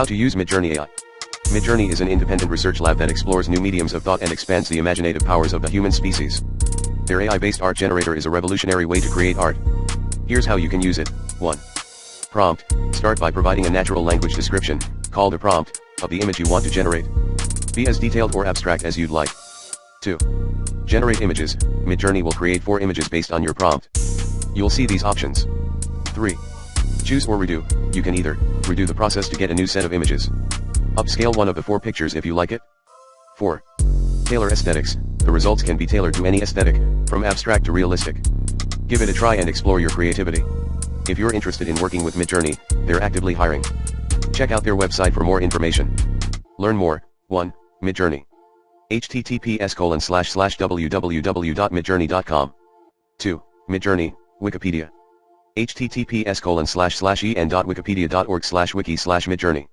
How to use Midjourney AI. Midjourney is an independent research lab that explores new mediums of thought and expands the imaginative powers of the human species. Their AI-based art generator is a revolutionary way to create art. Here's how you can use it. 1. Prompt. Start by providing a natural language description, called a prompt, of the image you want to generate. Be as detailed or abstract as you'd like. 2. Generate images. Midjourney will create 4 images based on your prompt. You'll see these options. 3. Choose or redo. You can either redo the process to get a new set of images. Upscale one of the 4 pictures if you like it. 4. Tailor aesthetics. The results can be tailored to any aesthetic, from abstract to realistic. Give it a try and explore your creativity. If you're interested in working with Midjourney, they're actively hiring. Check out their website for more information. Learn more. 1. Midjourney. https://www.midjourney.com. 2. Midjourney, Wikipedia. https://en.wikipedia.org/wiki/Midjourney.